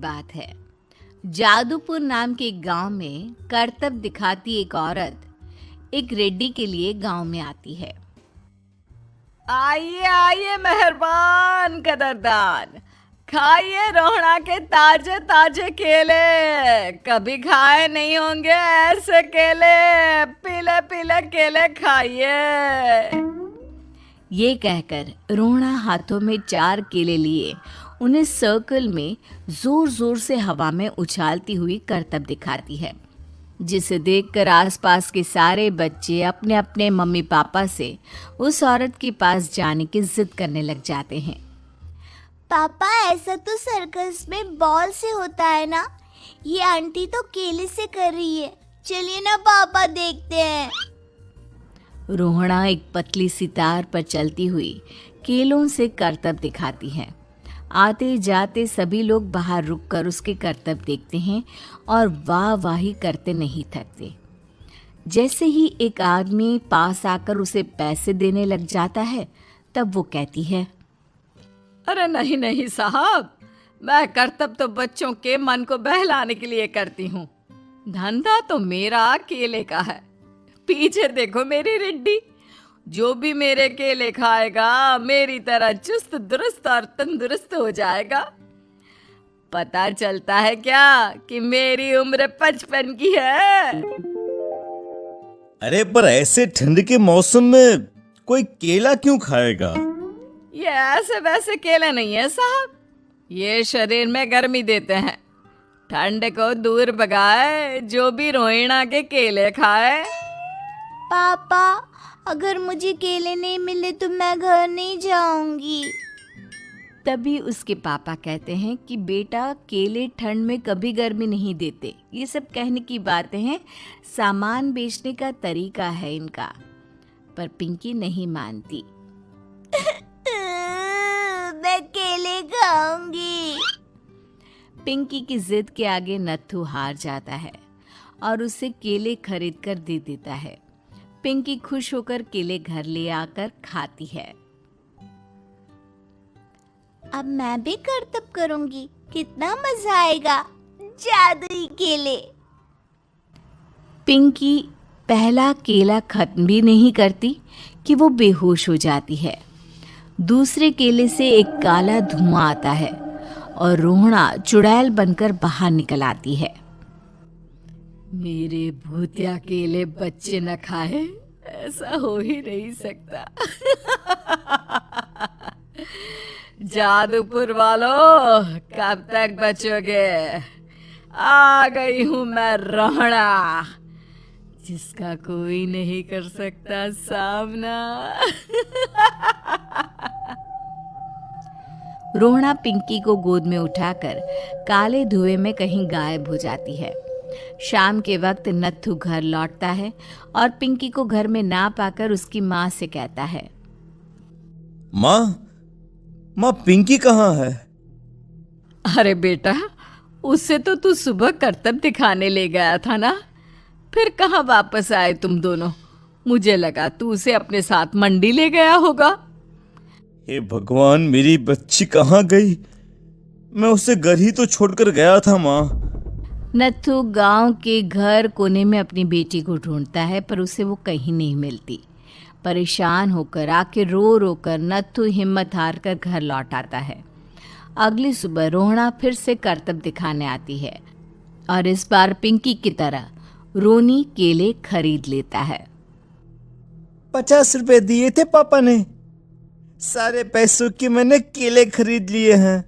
बात है। जादूपुर नाम के एक गांव में करतब दिखाती एक औरत एक रेड्डी के लिए गांव में आती है। आइए आइए मेहरबान कदरदान, खाइए रोहड़ा के ताजे ताजे केले, कभी खाए नहीं होंगे ऐसे केले, पीले पीले केले खाइए। ये कहकर रोहड़ा हाथों में 4 केले लिए उन्हें सर्कल में जोर जोर से हवा में उछालती हुई करतब दिखाती है, जिसे देखकर आसपास के सारे बच्चे अपने अपने मम्मी पापा से उस औरत के पास जाने की जिद करने लग जाते हैं। पापा, ऐसा तो सर्कस में बॉल से होता है ना, ये आंटी तो केले से कर रही है, चलिए ना पापा देखते हैं। रोहड़ा एक पतली सी तार पर चलती हुई केलों से करतब दिखाती है। आते जाते सभी लोग बाहर रुककर उसके करतब देखते हैं और वाह वाही करते नहीं थकते। जैसे ही एक आदमी पास आकर उसे पैसे देने लग जाता है, तब वो कहती है, अरे नहीं नहीं साहब, मैं करतब तो बच्चों के मन को बहलाने के लिए करती हूँ, धंधा तो मेरा केले का है। पीछे देखो मेरी रिड्डी, जो भी मेरे केले खाएगा मेरी तरह चुस्त दुरुस्त और तंदुरुस्त हो जाएगा। पता चलता है क्या कि मेरी उम्र 55 की है। अरे पर ऐसे ठंड के मौसम में कोई केला क्यों खाएगा? ये ऐसे वैसे केले नहीं है साहब, ये शरीर में गर्मी देते हैं, ठंड को दूर भगाए जो भी रोहिणा के केले खाए। पापा, अगर मुझे केले नहीं मिले तो मैं घर नहीं जाऊंगी। तभी उसके पापा कहते हैं कि बेटा, केले ठंड में कभी गर्मी नहीं देते, ये सब कहने की बातें हैं, सामान बेचने का तरीका है इनका। पर पिंकी नहीं मानती। मैं केले खाऊंगी। पिंकी की जिद के आगे नत्थू हार जाता है और उसे केले खरीद कर दे देता है। पिंकी खुश होकर केले घर ले आकर खाती है। अब मैं भी करतब करूंगी, कितना मजा आएगा, जादुई केले। पिंकी पहला केला खत्म भी नहीं करती कि वो बेहोश हो जाती है। दूसरे केले से एक काला धुआं आता है और रोहड़ा चुड़ैल बनकर बाहर निकल आती है। मेरे भूतिया केले बच्चे न खाए, ऐसा हो ही नहीं सकता। जादूपुर वालों, कब तक बचोगे? आ गई हूं मैं रोहड़ा, जिसका कोई नहीं कर सकता सामना। रोहड़ा पिंकी को गोद में उठाकर काले धुएं में कहीं गायब हो जाती है। शाम के वक्त नत्थू घर लौटता है और पिंकी को घर में ना पाकर उसकी माँ से कहता है, माँ पिंकी कहाँ है? अरे बेटा, उससे तो तू सुबह करतब दिखाने ले गया था ना, फिर कहाँ वापस आए तुम दोनों? मुझे लगा तू उसे अपने साथ मंडी ले गया होगा। हे भगवान, मेरी बच्ची कहाँ गई? मैं उसे घर ही तो छोड़कर गया था माँ। नत्थू गांव के घर कोने में अपनी बेटी को ढूंढता है, पर उसे वो कहीं नहीं मिलती। परेशान होकर आके रो रो कर नत्थू हिम्मत हार कर घर लौट आता है। अगली सुबह रोहड़ा फिर से करतब दिखाने आती है और इस बार पिंकी की तरह रोनी केले खरीद लेता है। 50 रुपए दिए थे पापा ने, सारे पैसों के मैंने केले खरीद लिए हैं।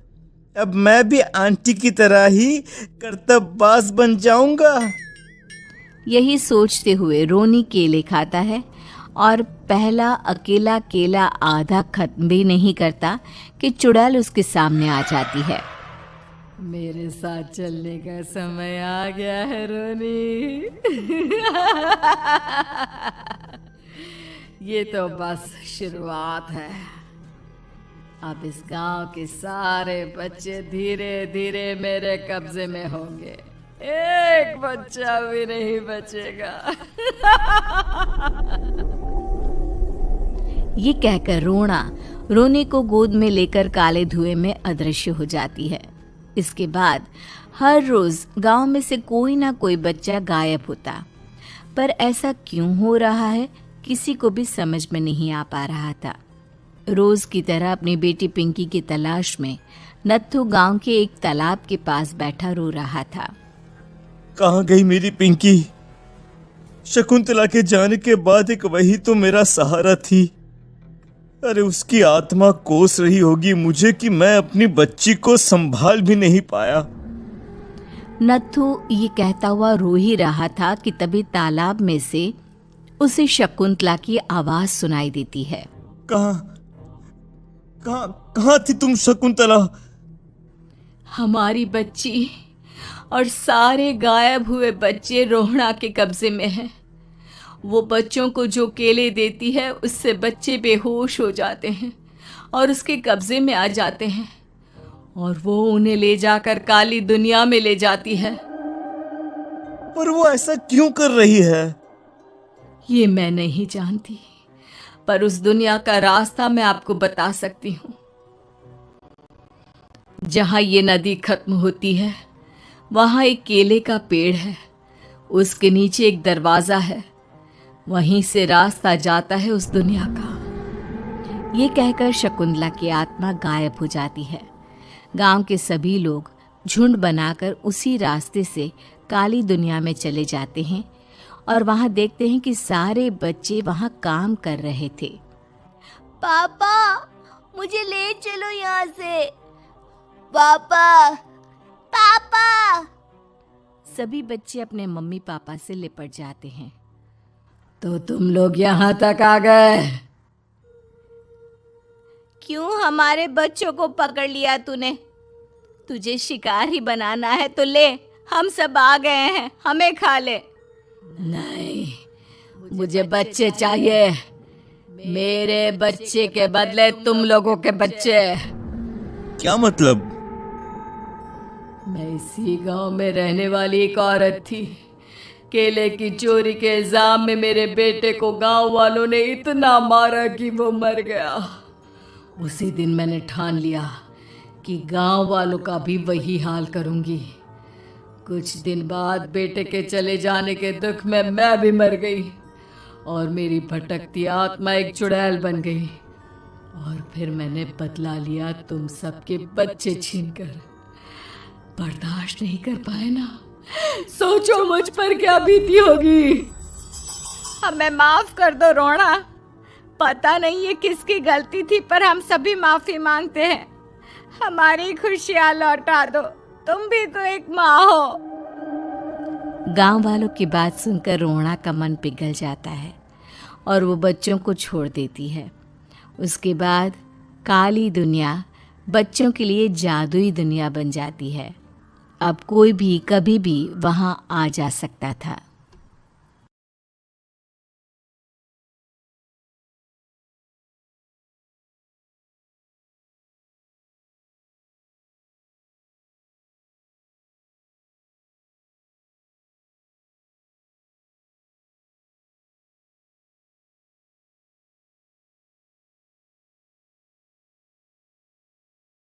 अब मैं भी आंटी की तरह ही करतबबाज बन जाऊंगा। यही सोचते हुए रोनी केले खाता है और पहला अकेला केला आधा खत्म भी नहीं करता कि चुड़ैल उसके सामने आ जाती है। मेरे साथ चलने का समय आ गया है रोनी। ये तो बस शुरुआत है। अब इस गांव के सारे बच्चे धीरे धीरे मेरे कब्जे में होंगे, एक बच्चा भी नहीं बचेगा। ये कहकर रोना रोनी को गोद में लेकर काले धुएं में अदृश्य हो जाती है। इसके बाद हर रोज गांव में से कोई ना कोई बच्चा गायब होता, पर ऐसा क्यों हो रहा है किसी को भी समझ में नहीं आ पा रहा था। रोज की तरह अपनी बेटी पिंकी की तलाश में नत्थू गांव के एक तालाब के पास बैठा रो रहा था। कहाँ गई मेरी पिंकी? शकुंतला के जाने के बाद एक वही तो मेरा सहारा थी। अरे उसकी आत्मा कोस रही होगी मुझे कि मैं अपनी बच्ची को संभाल भी नहीं पाया। नत्थू ये कहता हुआ रो ही रहा था कि तभी तालाब में से उसे शकुंतला की आवाज सुनाई देती है। कहाँ थी तुम शकुंतला? हमारी बच्ची और सारे गायब हुए बच्चे रोहड़ा के कब्जे में हैं। वो बच्चों को जो केले देती है उससे बच्चे बेहोश हो जाते हैं और उसके कब्जे में आ जाते हैं और वो उन्हें ले जाकर काली दुनिया में ले जाती है। पर वो ऐसा क्यों कर रही है? ये मैं नहीं जानती, पर उस दुनिया का रास्ता मैं आपको बता सकती हूँ। जहाँ ये नदी खत्म होती है वहाँ एक केले का पेड़ है, उसके नीचे एक दरवाज़ा है, वहीं से रास्ता जाता है उस दुनिया का। ये कहकर शकुंतला की आत्मा गायब हो जाती है। गांव के सभी लोग झुंड बनाकर उसी रास्ते से काली दुनिया में चले जाते हैं और वहाँ देखते हैं कि सारे बच्चे वहाँ काम कर रहे थे। पापा मुझे ले चलो यहाँ से। पापा पापा। सभी बच्चे अपने मम्मी पापा से लिपट जाते हैं। तो तुम लोग यहाँ तक आ गए? क्यों हमारे बच्चों को पकड़ लिया तूने? तुझे शिकार ही बनाना है तो ले, हम सब आ गए हैं, हमें खा ले। नहीं, मुझे बच्चे चाहिए। मेरे बच्चे के बदले तुम लोगों के बच्चे। क्या मतलब? मैं इसी गांव में रहने वाली एक औरत थी। केले की चोरी के इल्जाम में मेरे बेटे को गांव वालों ने इतना मारा कि वो मर गया। उसी दिन मैंने ठान लिया कि गांव वालों का भी वही हाल करूंगी। कुछ दिन बाद बेटे के चले जाने के दुख में मैं भी मर गई और मेरी भटकती आत्मा एक चुड़ैल बन गई। और फिर मैंने बदला लिया तुम सबके बच्चे छीनकर। बर्दाश्त नहीं कर पाए ना, सोचो मुझ पर क्या बीती होगी। हमें माफ कर दो रोहड़ा। पता नहीं ये किसकी गलती थी, पर हम सभी माफी मांगते हैं। हमारी खुशियां लौटा दो, तुम भी तो एक माँ हो। गांव वालों की बात सुनकर रोहड़ा का मन पिघल जाता है और वो बच्चों को छोड़ देती है। उसके बाद काली दुनिया बच्चों के लिए जादुई दुनिया बन जाती है। अब कोई भी कभी भी वहाँ आ जा सकता था।